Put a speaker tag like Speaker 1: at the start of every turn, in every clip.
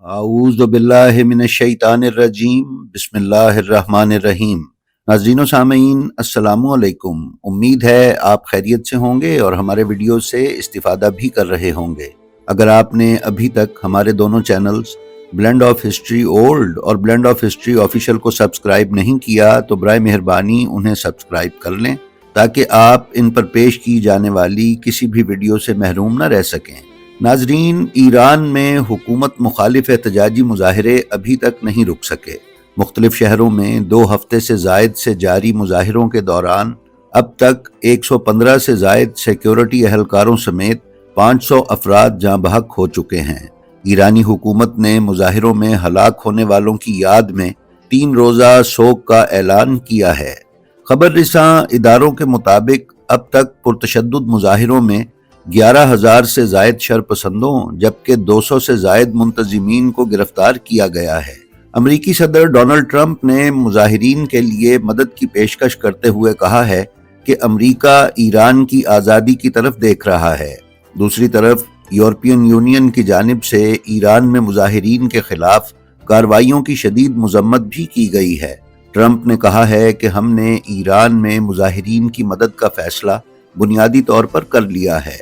Speaker 1: اعوذ باللہ من الشیطان الرجیم بسم اللہ الرحمن الرحیم۔ ناظرین و سامعین السلام علیکم۔ امید ہے آپ خیریت سے ہوں گے اور ہمارے ویڈیو سے استفادہ بھی کر رہے ہوں گے۔ اگر آپ نے ابھی تک ہمارے دونوں channels blend of history old اور بلینڈ آف ہسٹری آفیشیل کو سبسکرائب نہیں کیا تو برائے مہربانی انہیں سبسکرائب کر لیں تاکہ آپ ان پر پیش کی جانے والی کسی بھی ویڈیو سے محروم نہ رہ سکیں۔ ناظرین، ایران میں حکومت مخالف احتجاجی مظاہرے ابھی تک نہیں رک سکے۔ مختلف شہروں میں 2 ہفتے سے زائد سے جاری مظاہروں کے دوران اب تک 115 سے زائد سیکیورٹی اہلکاروں سمیت 500 افراد جاں بحق ہو چکے ہیں۔ ایرانی حکومت نے مظاہروں میں ہلاک ہونے والوں کی یاد میں 3 روزہ سوگ کا اعلان کیا ہے۔ خبر رساں اداروں کے مطابق اب تک پرتشدد مظاہروں میں 11,000 سے زائد شرپسندوں جبکہ 200 سے زائد منتظمین کو گرفتار کیا گیا ہے۔ امریکی صدر ڈونلڈ ٹرمپ نے مظاہرین کے لیے مدد کی پیشکش کرتے ہوئے کہا ہے کہ امریکہ ایران کی آزادی کی طرف دیکھ رہا ہے۔ دوسری طرف یورپین یونین کی جانب سے ایران میں مظاہرین کے خلاف کارروائیوں کی شدید مذمت بھی کی گئی ہے۔ ٹرمپ نے کہا ہے کہ ہم نے ایران میں مظاہرین کی مدد کا فیصلہ بنیادی طور پر کر لیا ہے۔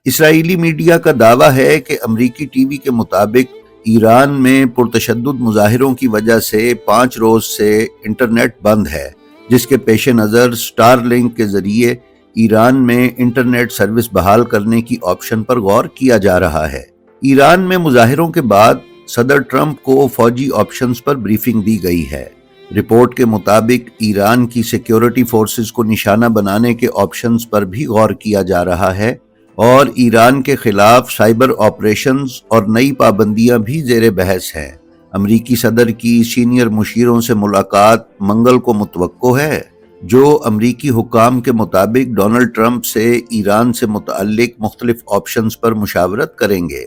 Speaker 1: اسرائیلی میڈیا کا دعویٰ ہے کہ امریکی ٹی وی کے مطابق ایران میں پرتشدد مظاہروں کی وجہ سے 5 روز سے انٹرنیٹ بند ہے، جس کے پیش نظر سٹار لنک کے ذریعے ایران میں انٹرنیٹ سروس بحال کرنے کی آپشن پر غور کیا جا رہا ہے۔ ایران میں مظاہروں کے بعد صدر ٹرمپ کو فوجی آپشنز پر بریفنگ دی گئی ہے۔ رپورٹ کے مطابق ایران کی سیکیورٹی فورسز کو نشانہ بنانے کے آپشنز پر بھی غور کیا جا رہا ہے اور ایران کے خلاف سائبر آپریشنز اور نئی پابندیاں بھی زیر بحث ہیں۔ امریکی صدر کی سینئر مشیروں سے ملاقات منگل کو متوقع ہے، جو امریکی حکام کے مطابق ڈونلڈ ٹرمپ سے ایران سے متعلق مختلف آپشنز پر مشاورت کریں گے۔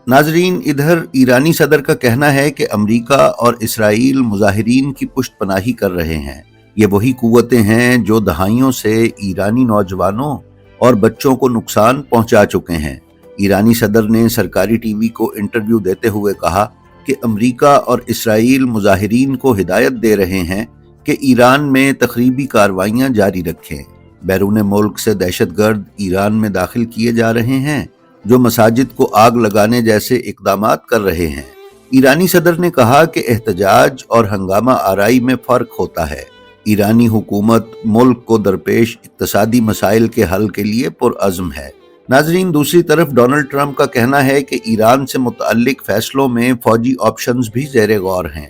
Speaker 1: ناظرین، ادھر ایرانی صدر کا کہنا ہے کہ امریکہ اور اسرائیل مظاہرین کی پشت پناہی کر رہے ہیں۔ یہ وہی قوتیں ہیں جو دہائیوں سے ایرانی نوجوانوں اور بچوں کو نقصان پہنچا چکے ہیں۔ ایرانی صدر نے سرکاری ٹی وی کو انٹرویو دیتے ہوئے کہا کہ امریکہ اور اسرائیل مظاہرین کو ہدایت دے رہے ہیں کہ ایران میں تخریبی کارروائیاں جاری رکھیں۔ بیرون ملک سے دہشت گرد ایران میں داخل کیے جا رہے ہیں جو مساجد کو آگ لگانے جیسے اقدامات کر رہے ہیں۔ ایرانی صدر نے کہا کہ احتجاج اور ہنگامہ آرائی میں فرق ہوتا ہے۔ ایرانی حکومت ملک کو درپیش اقتصادی مسائل کے حل کے لیے پرعزم ہے۔ ناظرین، دوسری طرف ڈونلڈ ٹرمپ کا کہنا ہے کہ ایران سے متعلق فیصلوں میں فوجی آپشنز بھی زیر غور ہیں۔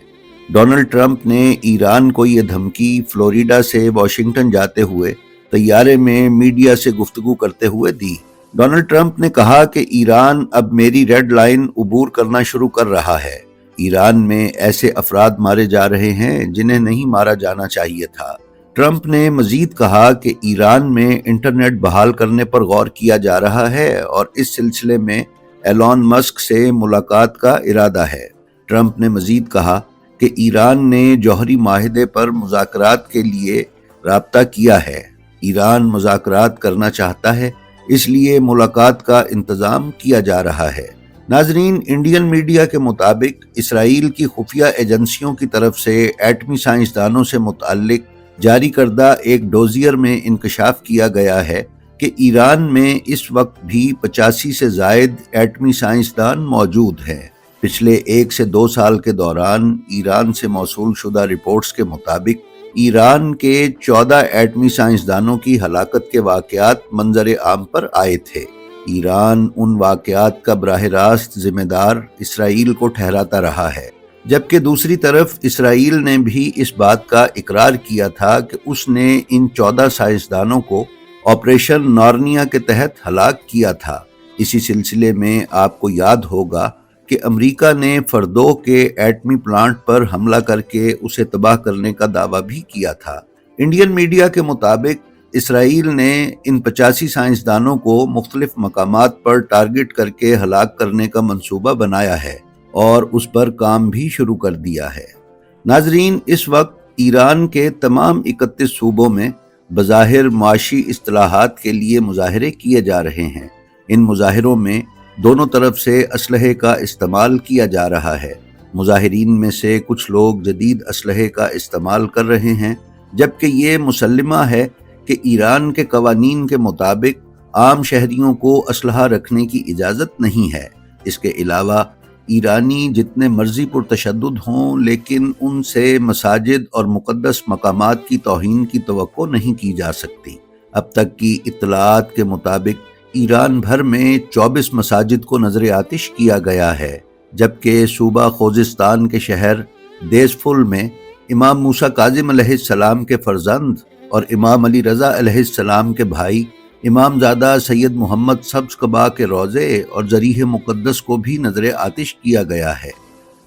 Speaker 1: ڈونلڈ ٹرمپ نے ایران کو یہ دھمکی فلوریڈا سے واشنگٹن جاتے ہوئے طیارے میں میڈیا سے گفتگو کرتے ہوئے دی۔ ڈونلڈ ٹرمپ نے کہا کہ ایران اب میری ریڈ لائن عبور کرنا شروع کر رہا ہے۔ ایران میں ایسے افراد مارے جا رہے ہیں جنہیں نہیں مارا جانا چاہیے تھا۔ ٹرمپ نے مزید کہا کہ ایران میں انٹرنیٹ بحال کرنے پر غور کیا جا رہا ہے اور اس سلسلے میں ایلون مسک سے ملاقات کا ارادہ ہے۔ ٹرمپ نے مزید کہا کہ ایران نے جوہری معاہدے پر مذاکرات کے لیے رابطہ کیا ہے۔ ایران مذاکرات کرنا چاہتا ہے، اس لیے ملاقات کا انتظام کیا جا رہا ہے۔ ناظرین، انڈین میڈیا کے مطابق اسرائیل کی خفیہ ایجنسیوں کی طرف سے ایٹمی سائنسدانوں سے متعلق جاری کردہ ایک ڈوزیر میں انکشاف کیا گیا ہے کہ ایران میں اس وقت بھی 85 سے زائد ایٹمی سائنسدان موجود ہیں۔ پچھلے 1 سے 2 سال کے دوران ایران سے موصول شدہ رپورٹس کے مطابق ایران کے 14 ایٹمی سائنسدانوں کی ہلاکت کے واقعات منظر عام پر آئے تھے۔ ایران ان واقعات کا براہ راست ذمہ دار اسرائیل کو ٹھہراتا رہا ہے، جبکہ دوسری طرف اسرائیل نے بھی اس بات کا اقرار کیا تھا کہ اس نے ان 14 سائنسدانوں کو آپریشن نارنیا کے تحت ہلاک کیا تھا۔ اسی سلسلے میں آپ کو یاد ہوگا کہ امریکہ نے فردو کے ایٹمی پلانٹ پر حملہ کر کے اسے تباہ کرنے کا دعویٰ بھی کیا تھا۔ انڈین میڈیا کے مطابق اسرائیل نے ان 85 سائنسدانوں کو مختلف مقامات پر ٹارگٹ کر کے ہلاک کرنے کا منصوبہ بنایا ہے اور اس پر کام بھی شروع کر دیا ہے۔ ناظرین، اس وقت ایران کے تمام 31 صوبوں میں بظاہر معاشی اصلاحات کے لیے مظاہرے کیے جا رہے ہیں۔ ان مظاہروں میں دونوں طرف سے اسلحے کا استعمال کیا جا رہا ہے۔ مظاہرین میں سے کچھ لوگ جدید اسلحے کا استعمال کر رہے ہیں، جبکہ یہ مسلمہ ہے کہ ایران کے قوانین کے مطابق عام شہریوں کو اسلحہ رکھنے کی اجازت نہیں ہے۔ اس کے علاوہ ایرانی جتنے مرضی پرتشدد ہوں، لیکن ان سے مساجد اور مقدس مقامات کی توہین کی توقع نہیں کی جا سکتی۔ اب تک کی اطلاعات کے مطابق ایران بھر میں 24 مساجد کو نذر آتش کیا گیا ہے، جبکہ صوبہ خوزستان کے شہر دیزفل میں امام موسیٰ کاظم علیہ السلام کے فرزند اور امام علی رضا علیہ السلام کے بھائی امام زادہ سید محمد سبز قبا کے روضے اور ضریح مقدس کو بھی نذر آتش کیا گیا ہے۔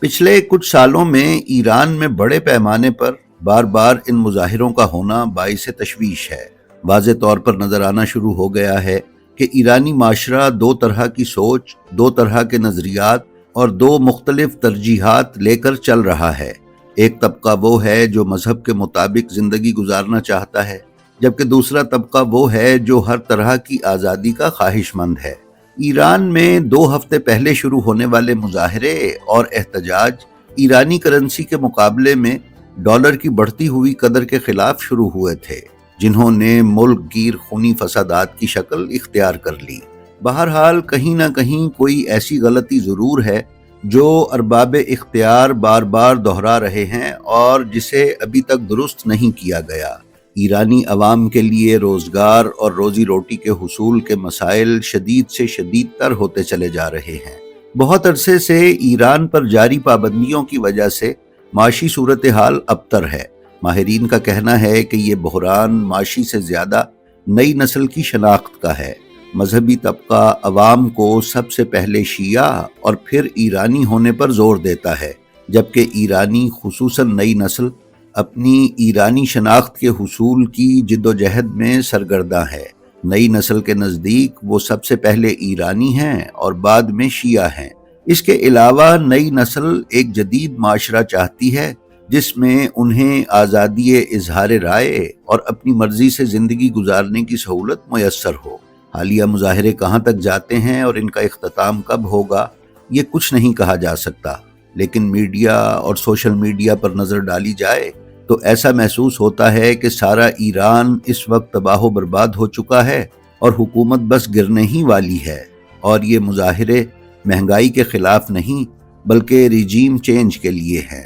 Speaker 1: پچھلے کچھ سالوں میں ایران میں بڑے پیمانے پر بار بار ان مظاہروں کا ہونا باعث تشویش ہے۔ واضح طور پر نظر آنا شروع ہو گیا ہے کہ ایرانی معاشرہ دو طرح کی سوچ، دو طرح کے نظریات اور دو مختلف ترجیحات لے کر چل رہا ہے۔ ایک طبقہ وہ ہے جو مذہب کے مطابق زندگی گزارنا چاہتا ہے، جبکہ دوسرا طبقہ وہ ہے جو ہر طرح کی آزادی کا خواہش مند ہے۔ ایران میں 2 ہفتے پہلے شروع ہونے والے مظاہرے اور احتجاج ایرانی کرنسی کے مقابلے میں ڈالر کی بڑھتی ہوئی قدر کے خلاف شروع ہوئے تھے، جنہوں نے ملک گیر خونی فسادات کی شکل اختیار کر لی۔ بہرحال کہیں نہ کہیں کوئی ایسی غلطی ضرور ہے جو ارباب اختیار بار بار دہرا رہے ہیں اور جسے ابھی تک درست نہیں کیا گیا۔ ایرانی عوام کے لیے روزگار اور روزی روٹی کے حصول کے مسائل شدید سے شدید تر ہوتے چلے جا رہے ہیں۔ بہت عرصے سے ایران پر جاری پابندیوں کی وجہ سے معاشی صورتحال ابتر ہے۔ ماہرین کا کہنا ہے کہ یہ بحران معاشی سے زیادہ نئی نسل کی شناخت کا ہے۔ مذہبی طبقہ عوام کو سب سے پہلے شیعہ اور پھر ایرانی ہونے پر زور دیتا ہے، جبکہ ایرانی خصوصاً نئی نسل اپنی ایرانی شناخت کے حصول کی جد و جہد میں سرگرداں ہے۔ نئی نسل کے نزدیک وہ سب سے پہلے ایرانی ہیں اور بعد میں شیعہ ہیں۔ اس کے علاوہ نئی نسل ایک جدید معاشرہ چاہتی ہے جس میں انہیں آزادی اظہار رائے اور اپنی مرضی سے زندگی گزارنے کی سہولت میسر ہو۔ حالیہ مظاہرے کہاں تک جاتے ہیں اور ان کا اختتام کب ہوگا، یہ کچھ نہیں کہا جا سکتا، لیکن میڈیا اور سوشل میڈیا پر نظر ڈالی جائے تو ایسا محسوس ہوتا ہے کہ سارا ایران اس وقت تباہ و برباد ہو چکا ہے اور حکومت بس گرنے ہی والی ہے، اور یہ مظاہرے مہنگائی کے خلاف نہیں بلکہ رجیم چینج کے لیے ہیں۔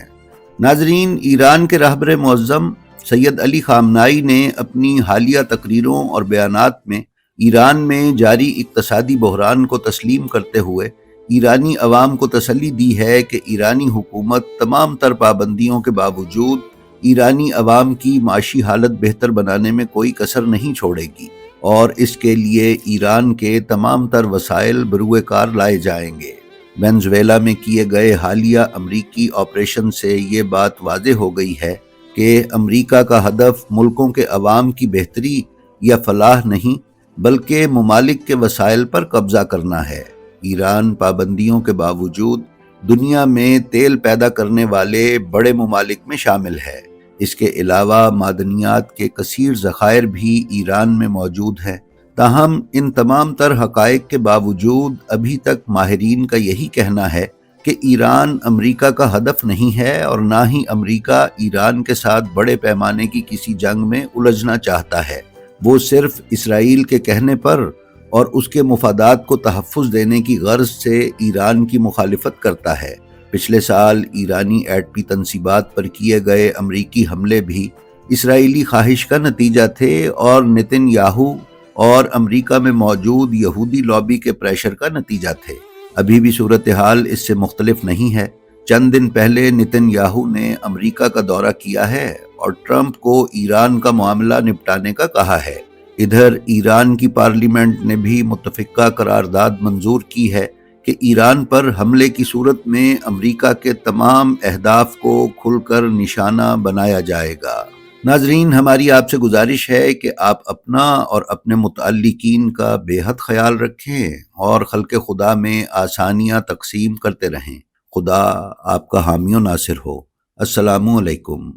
Speaker 1: ناظرین، ایران کے رہبر معظم سید علی خامنائی نے اپنی حالیہ تقریروں اور بیانات میں ایران میں جاری اقتصادی بحران کو تسلیم کرتے ہوئے ایرانی عوام کو تسلی دی ہے کہ ایرانی حکومت تمام تر پابندیوں کے باوجود ایرانی عوام کی معاشی حالت بہتر بنانے میں کوئی کسر نہیں چھوڑے گی، اور اس کے لیے ایران کے تمام تر وسائل بروئے کار لائے جائیں گے۔ وینزویلا میں کیے گئے حالیہ امریکی آپریشن سے یہ بات واضح ہو گئی ہے کہ امریکہ کا ہدف ملکوں کے عوام کی بہتری یا فلاح نہیں بلکہ ممالک کے وسائل پر قبضہ کرنا ہے۔ ایران پابندیوں کے باوجود دنیا میں تیل پیدا کرنے والے بڑے ممالک میں شامل ہے۔ اس کے علاوہ معدنیات کے کثیر ذخائر بھی ایران میں موجود ہیں۔ تاہم ان تمام تر حقائق کے باوجود ابھی تک ماہرین کا یہی کہنا ہے کہ ایران امریکہ کا ہدف نہیں ہے اور نہ ہی امریکہ ایران کے ساتھ بڑے پیمانے کی کسی جنگ میں الجھنا چاہتا ہے۔ وہ صرف اسرائیل کے کہنے پر اور اس کے مفادات کو تحفظ دینے کی غرض سے ایران کی مخالفت کرتا ہے۔ پچھلے سال ایرانی ایٹمی تنصیبات پر کیے گئے امریکی حملے بھی اسرائیلی خواہش کا نتیجہ تھے اور نتن یاہو اور امریکہ میں موجود یہودی لابی کے پریشر کا نتیجہ تھے۔ ابھی بھی صورتحال اس سے مختلف نہیں ہے۔ چند دن پہلے نتن یاہو نے امریکہ کا دورہ کیا ہے اور ٹرمپ کو ایران کا معاملہ نپٹانے کا کہا ہے۔ ادھر ایران کی پارلیمنٹ نے بھی متفقہ قرارداد منظور کی ہے کہ ایران پر حملے کی صورت میں امریکہ کے تمام اہداف کو کھل کر نشانہ بنایا جائے گا۔ ناظرین، ہماری آپ سے گزارش ہے کہ آپ اپنا اور اپنے متعلقین کا بے حد خیال رکھیں اور خلق خدا میں آسانیاں تقسیم کرتے رہیں۔ خدا آپ کا حامی و ناصر ہو۔ السلام علیکم۔